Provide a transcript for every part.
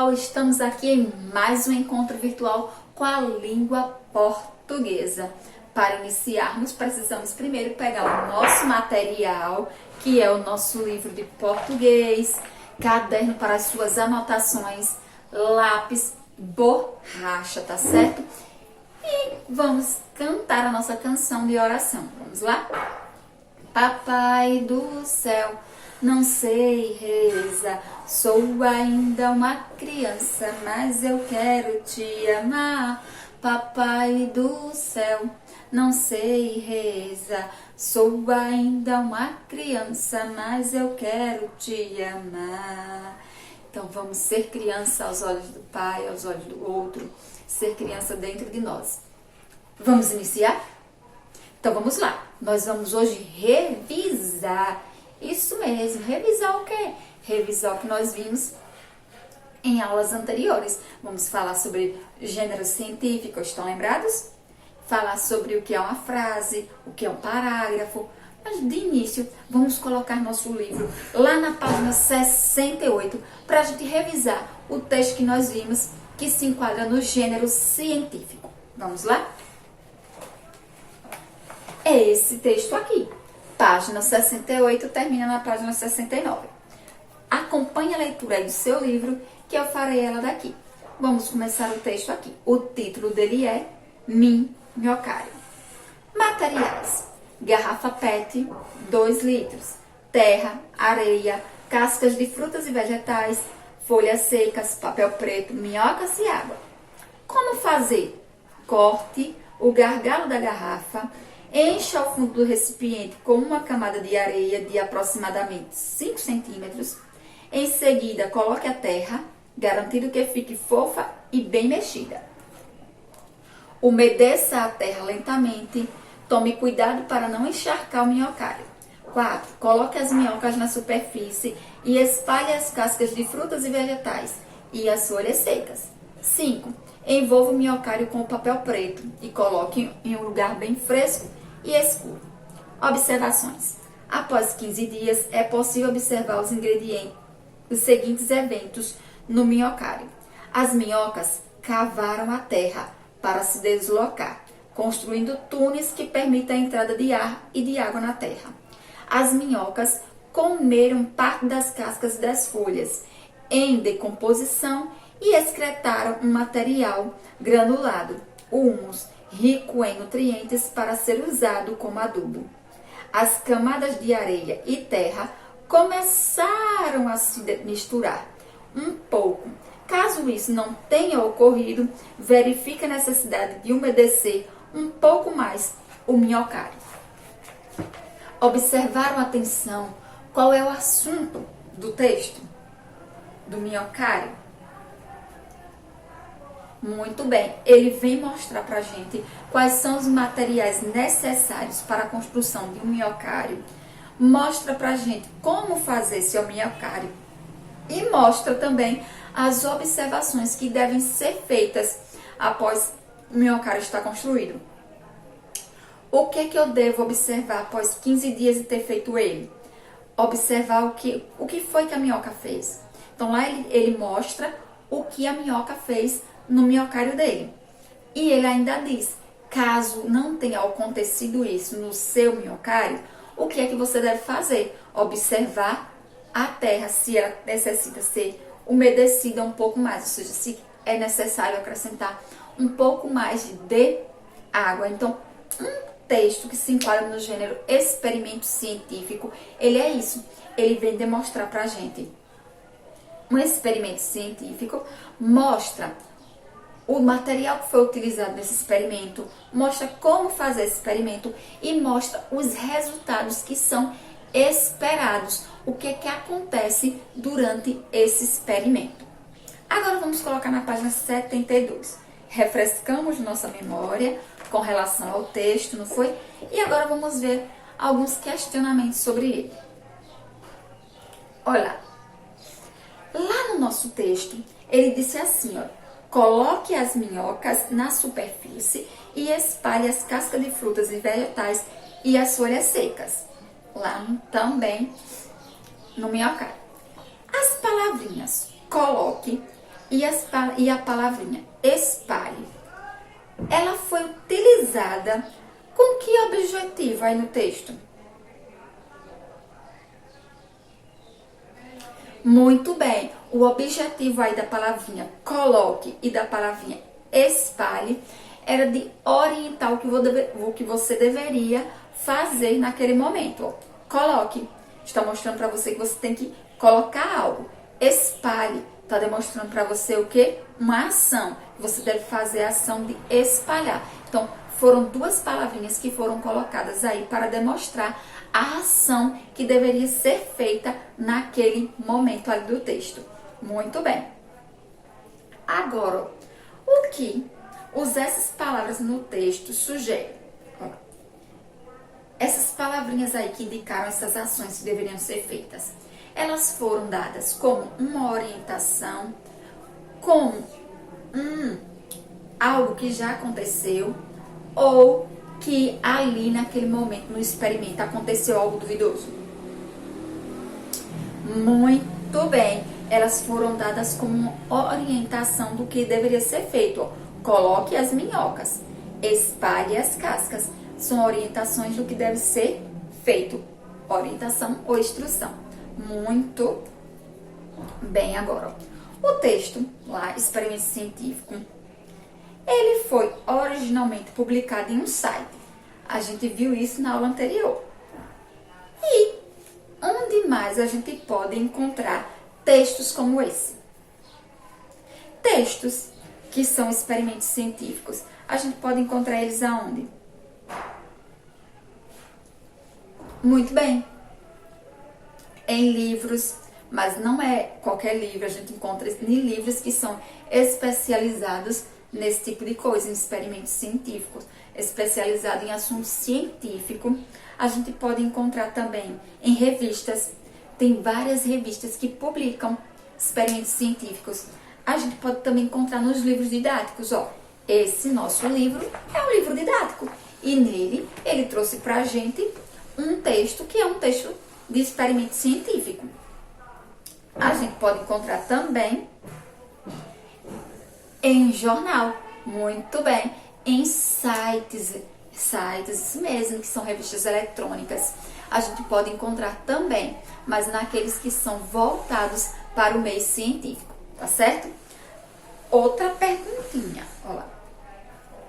pessoal, estamos aqui em mais um encontro virtual com a língua portuguesa. Para iniciarmos, precisamos primeiro pegar o nosso material, que é o nosso livro de português, caderno para as suas anotações, lápis, borracha, tá certo? E vamos cantar a nossa canção de oração. Vamos lá? Papai do céu, não sei rezar, sou ainda uma criança, mas eu quero te amar. Papai do céu, não sei rezar, sou ainda uma criança, mas eu quero te amar. Então vamos ser criança aos olhos do Pai, aos olhos do outro, ser criança dentro de nós. Vamos iniciar? Então vamos lá, nós vamos hoje revisar, isso mesmo, revisar o quê? Revisar o que nós vimos em aulas anteriores. Vamos falar sobre gêneros científicos, estão lembrados? Falar sobre o que é uma frase, o que é um parágrafo. Mas de início, vamos colocar nosso livro lá na página 68 para a gente revisar o texto que nós vimos que se enquadra no gênero científico. Vamos lá? É esse texto aqui. Página 68 termina na página 69. Acompanhe a leitura aí do seu livro que eu farei ela daqui. Vamos começar o texto aqui. O título dele é Minhocário. Materiais: garrafa PET, 2 litros, terra, areia, cascas de frutas e vegetais, folhas secas, papel preto, minhocas e água. Como fazer? Corte o gargalo da garrafa, encha o fundo do recipiente com uma camada de areia de aproximadamente 5 centímetros. Em seguida, coloque a terra, garantindo que fique fofa e bem mexida. Umedeça a terra lentamente. Tome cuidado para não encharcar o minhocário. 4. Coloque as minhocas na superfície e espalhe as cascas de frutas e vegetais e as folhas secas. 5. Envolva o minhocário com o papel preto e coloque em um lugar bem fresco e escuro. Observações: após 15 dias, é possível observar os seguintes eventos no minhocário. As minhocas cavaram a terra para se deslocar, construindo túneis que permitem a entrada de ar e de água na terra. As minhocas comeram parte das cascas das folhas em decomposição e excretaram um material granulado, o humus, rico em nutrientes para ser usado como adubo. As camadas de areia e terra começaram a se misturar um pouco. Caso isso não tenha ocorrido, verifique a necessidade de umedecer um pouco mais o minhocário. Observaram atenção qual é o assunto do texto do minhocário? Muito bem, ele vem mostrar pra gente quais são os materiais necessários para a construção de um minhocário, mostra pra gente como fazer esse minhocário e mostra também as observações que devem ser feitas após o minhocário estar construído. O que é que eu devo observar após 15 dias de ter feito ele? Observar o que foi que a minhoca fez. Então lá ele mostra o que a minhoca fez no minhocário dele. E ele ainda diz, caso não tenha acontecido isso no seu minhocário, o que é que você deve fazer? Observar a terra, se ela necessita ser umedecida um pouco mais, ou seja, se é necessário acrescentar um pouco mais de água. Então, um texto que se enquadra no gênero experimento científico, ele é isso, ele vem demonstrar pra gente. Um experimento científico mostra o material que foi utilizado nesse experimento, mostra como fazer esse experimento e mostra os resultados que são esperados, o que é que acontece durante esse experimento. Agora vamos colocar na página 72. Refrescamos nossa memória com relação ao texto, não foi? E agora vamos ver alguns questionamentos sobre ele. Olha, lá no nosso texto, ele disse assim, ó, coloque as minhocas na superfície e espalhe as cascas de frutas e vegetais e as folhas secas. Lá também no minhocário. As palavrinhas coloque e a palavrinha espalhe, ela foi utilizada com que objetivo aí no texto? Muito bem, o objetivo aí da palavrinha coloque e da palavrinha espalhe era de orientar o que você deveria fazer naquele momento. Ó, coloque, está mostrando para você que você tem que colocar algo. Espalhe, está demonstrando para você o quê? Uma ação. Você deve fazer a ação de espalhar. Então, foram duas palavrinhas que foram colocadas aí para demonstrar a ação que deveria ser feita naquele momento ali do texto. Muito bem. Agora, o que usar essas palavras no texto sugere? Essas palavrinhas aí que indicaram essas ações que deveriam ser feitas, elas foram dadas como uma orientação, como algo que já aconteceu, ou que ali naquele momento, no experimento, aconteceu algo duvidoso? Muito bem, elas foram dadas como uma orientação do que deveria ser feito. Ó, coloque as minhocas, espalhe as cascas. São orientações do que deve ser feito. Orientação ou instrução. Muito bem agora. O texto, lá, experimento científico, ele foi originalmente publicado em um site. A gente viu isso na aula anterior. E onde mais a gente pode encontrar textos como esse? Textos que são experimentos científicos. A gente pode encontrar eles aonde? Muito bem. Em livros, mas não é qualquer livro. A gente encontra em livros que são especializados nesse tipo de coisa, em experimentos científicos, especializado em assunto científico. A gente pode encontrar também em revistas. Tem várias revistas que publicam experimentos científicos. A gente pode também encontrar nos livros didáticos. Ó, esse nosso livro é um livro didático e nele ele trouxe pra gente um texto que é um texto de experimento científico. A gente pode encontrar também em jornal, muito bem, em sites mesmo, que são revistas eletrônicas. A gente pode encontrar também, mas naqueles que são voltados para o meio científico, tá certo? Outra perguntinha, olha lá.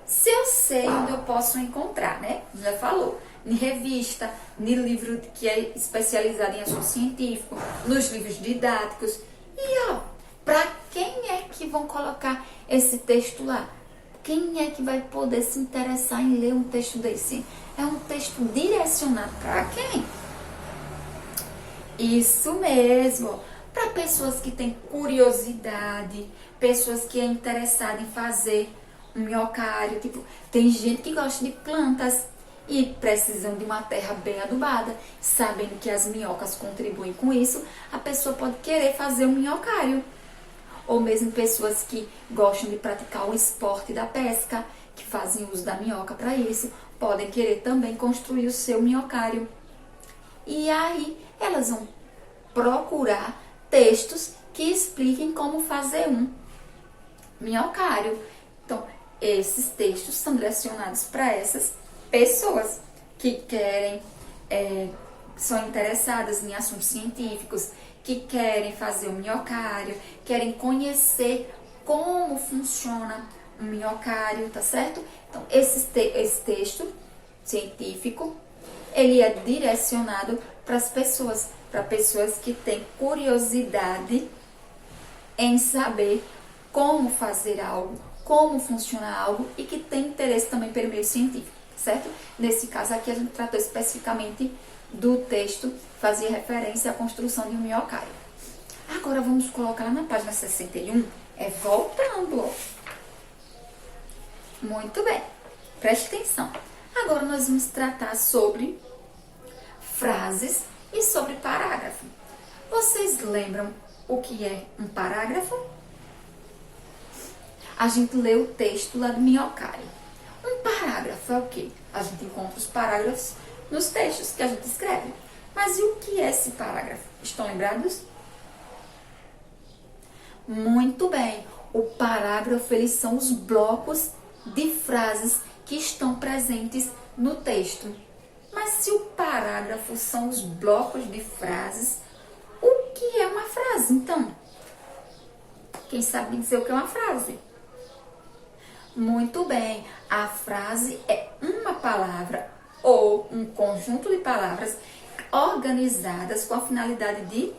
Se eu sei onde eu posso encontrar, né? Já falou. Em revista, em livro que é especializado em assunto científico, nos livros didáticos. E, ó, para quem é que vão colocar esse texto lá? Quem é que vai poder se interessar em ler um texto desse? É um texto direcionado para quem? Isso mesmo, para pessoas que têm curiosidade, pessoas que é interessada em fazer um minhocário. Tipo, tem gente que gosta de plantas e precisam de uma terra bem adubada, sabendo que as minhocas contribuem com isso, a pessoa pode querer fazer um minhocário. Ou mesmo pessoas que gostam de praticar o esporte da pesca, que fazem uso da minhoca para isso, podem querer também construir o seu minhocário. E aí elas vão procurar textos que expliquem como fazer um minhocário. Então, esses textos são direcionados para essas pessoas que querem, são interessadas em assuntos científicos, que querem fazer um minhocário, querem conhecer como funciona um minhocário, tá certo? Então, esse texto científico, ele é direcionado para as pessoas, para pessoas que têm curiosidade em saber como fazer algo, como funciona algo e que tem interesse também pelo meio científico, certo? Nesse caso aqui a gente tratou especificamente do texto, fazia referência à construção de um minhocário. Agora vamos colocar lá na página 61, voltando, ó. Muito bem, preste atenção. Agora nós vamos tratar sobre frases e sobre parágrafo. Vocês lembram o que é um parágrafo? A gente lê o texto lá do minhocário. Um parágrafo é o quê? A gente encontra os parágrafos nos textos que a gente escreve. Mas e o que é esse parágrafo? Estão lembrados? Muito bem. O parágrafo, eles são os blocos de frases que estão presentes no texto. Mas se o parágrafo são os blocos de frases, o que é uma frase, então? Quem sabe dizer o que é uma frase? Muito bem. A frase é uma palavra ou um conjunto de palavras organizadas com a finalidade de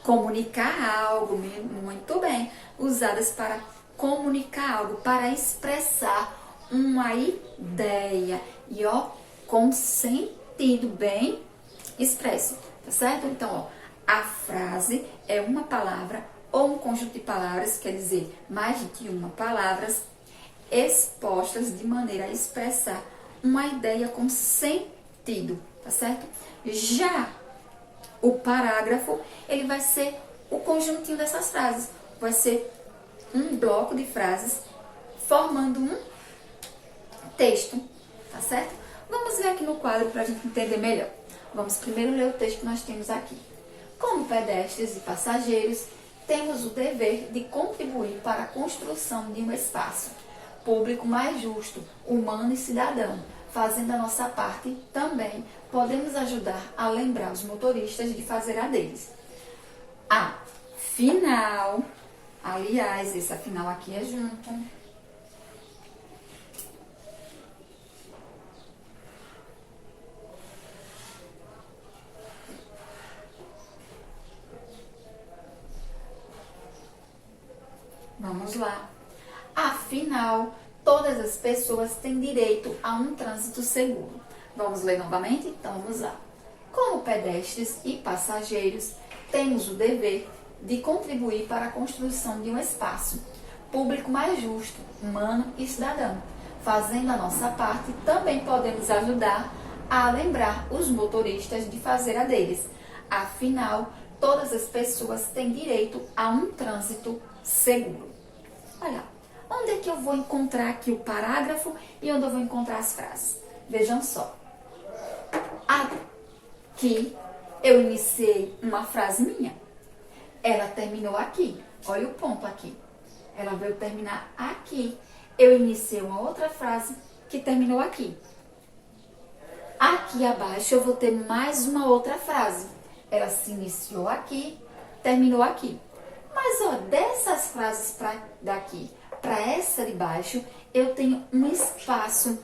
comunicar algo. Muito bem. Usadas para comunicar algo, para expressar uma ideia. E ó, com sentido bem expresso, tá certo? Então, ó, a frase é uma palavra ou um conjunto de palavras, quer dizer, mais de uma palavras, expostas de maneira a expressar uma ideia com sentido, tá certo? Já o parágrafo, ele vai ser o conjuntinho dessas frases, vai ser um bloco de frases formando um texto, tá certo? Vamos ver aqui no quadro para a gente entender melhor. Vamos primeiro ler o texto que nós temos aqui. Como pedestres e passageiros, temos o dever de contribuir para a construção de um espaço público mais justo, humano e cidadão. Fazendo a nossa parte, também podemos ajudar a lembrar os motoristas de fazer a deles. Afinal, aliás, esse afinal aqui é junto. Vamos lá. Afinal, todas as pessoas têm direito a um trânsito seguro. Vamos ler novamente? Então vamos lá. Como pedestres e passageiros, temos o dever de contribuir para a construção de um espaço público mais justo, humano e cidadão. Fazendo a nossa parte, também podemos ajudar a lembrar os motoristas de fazer a deles. Afinal, todas as pessoas têm direito a um trânsito seguro. Olha, onde é que eu vou encontrar aqui o parágrafo e onde eu vou encontrar as frases? Vejam só. Aqui eu iniciei uma frase minha. Ela terminou aqui. Olha o ponto aqui. Ela veio terminar aqui. Eu iniciei uma outra frase que terminou aqui. Aqui abaixo eu vou ter mais uma outra frase. Ela se iniciou aqui, terminou aqui. Mas, ó, dessas frases daqui para essa de baixo, eu tenho um espaço.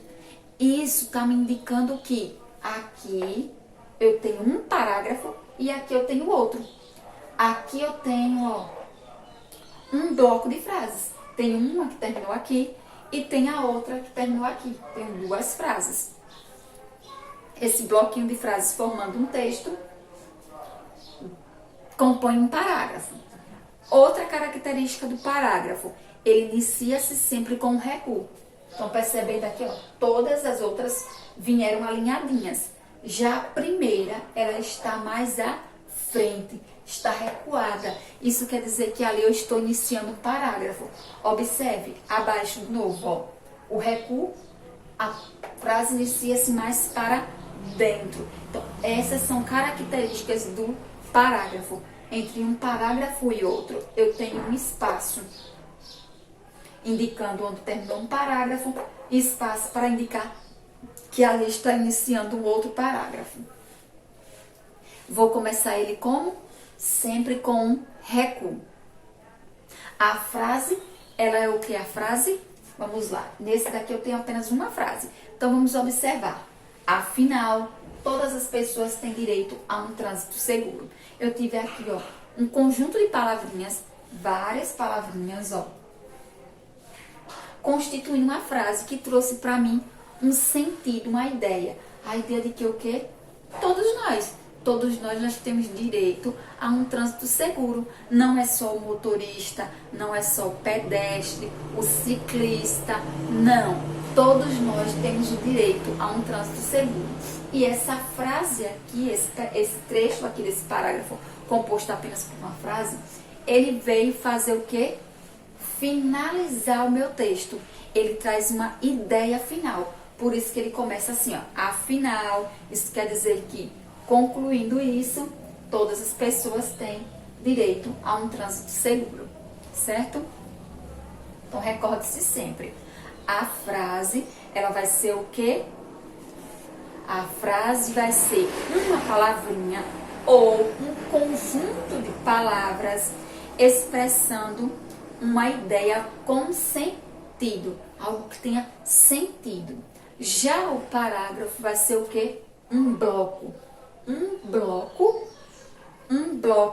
Isso está me indicando que aqui eu tenho um parágrafo e aqui eu tenho outro. Aqui eu tenho, ó, um bloco de frases. Tem uma que terminou aqui e tem a outra que terminou aqui. Tenho duas frases. Esse bloquinho de frases formando um texto compõe um parágrafo. Outra característica do parágrafo, ele inicia-se sempre com um recuo. Então, percebendo aqui, ó, todas as outras vieram alinhadinhas. Já a primeira, ela está mais à frente, está recuada. Isso quer dizer que ali eu estou iniciando o parágrafo. Observe, abaixo de novo, ó, o recuo, a frase inicia-se mais para dentro. Então, essas são características do parágrafo. Entre um parágrafo e outro, eu tenho um espaço indicando onde terminou um parágrafo e espaço para indicar que ali está iniciando um outro parágrafo. Vou começar ele como? Sempre com um recuo. A frase, ela é o que? A frase? Vamos lá. Nesse daqui eu tenho apenas uma frase. Então, vamos observar. Afinal, todas as pessoas têm direito a um trânsito seguro. Eu tive aqui, ó, um conjunto de palavrinhas, várias palavrinhas, ó, constituindo uma frase que trouxe para mim um sentido, uma ideia. A ideia de que o quê? Todos nós temos direito a um trânsito seguro. Não é só o motorista, não é só o pedestre, o ciclista, não. Todos nós temos o direito a um trânsito seguro. E essa frase aqui, esse trecho aqui desse parágrafo, composto apenas por uma frase, ele veio fazer o quê? Finalizar o meu texto. Ele traz uma ideia final. Por isso que ele começa assim, ó. Afinal, isso quer dizer que, concluindo isso, todas as pessoas têm direito a um trânsito seguro, certo? Então, recorde-se sempre. A frase, ela vai ser o quê? A frase vai ser uma palavrinha ou um conjunto de palavras expressando uma ideia com sentido, algo que tenha sentido. Já o parágrafo vai ser o quê? Um bloco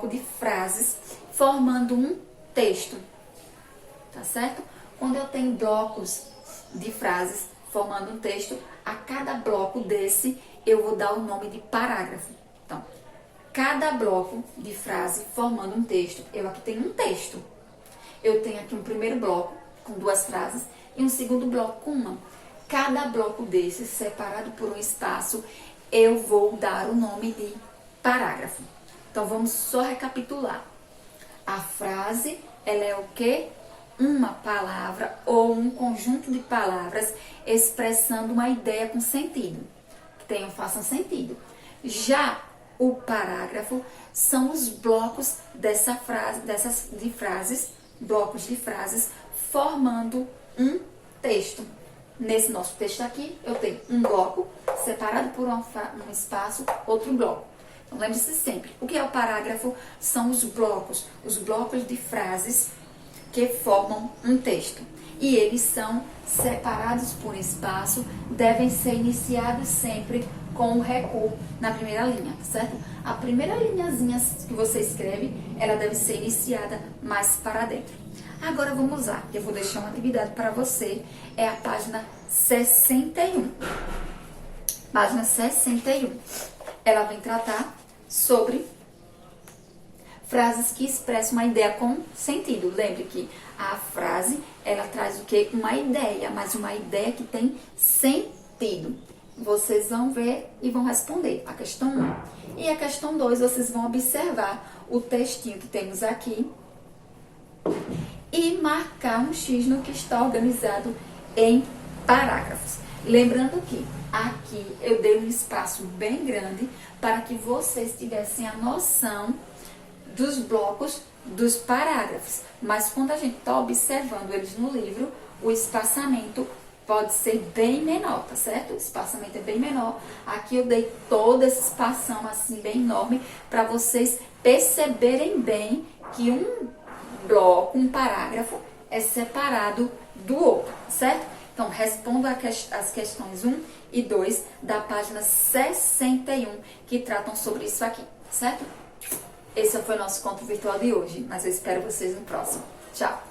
de frases formando um texto, tá certo? Quando eu tenho blocos de frases formando um texto, a cada bloco desse eu vou dar o nome de parágrafo. Então, cada bloco de frase formando um texto, eu aqui tenho um texto. Eu tenho aqui um primeiro bloco com 2 frases e um segundo bloco com uma. Cada bloco desses, separado por um espaço, eu vou dar o nome de parágrafo. Então, vamos só recapitular. A frase, ela é o quê? Uma palavra ou um conjunto de palavras expressando uma ideia com sentido, que façam sentido. Já o parágrafo são os blocos blocos de frases formando um texto. Nesse nosso texto aqui, eu tenho um bloco separado por um espaço, outro bloco. Então, lembre-se sempre, o que é o parágrafo? São os blocos de frases que formam um texto. E eles são separados por espaço, devem ser iniciados sempre com o recuo na primeira linha, certo? A primeira linhazinha que você escreve, ela deve ser iniciada mais para dentro. Agora vamos lá, eu vou deixar uma atividade para você, é a página 61. Página 61. Ela vem tratar sobre frases que expressam uma ideia com sentido. Lembre que a frase, ela traz o quê? Uma ideia, mas uma ideia que tem sentido. Vocês vão ver e vão responder a questão 1. E a questão 2, vocês vão observar o textinho que temos aqui e marcar um X no que está organizado em parágrafos. Lembrando que aqui eu dei um espaço bem grande para que vocês tivessem a noção dos blocos dos parágrafos. Mas quando a gente está observando eles no livro, o espaçamento pode ser bem menor, tá certo? O espaçamento é bem menor. Aqui eu dei toda essa espação assim bem enorme para vocês perceberem bem que um bloco, um parágrafo é separado do outro, certo? Então, respondo as questões 1 e 2 da página 61, que tratam sobre isso aqui, certo? Esse foi o nosso conto virtual de hoje, mas eu espero vocês no próximo. Tchau!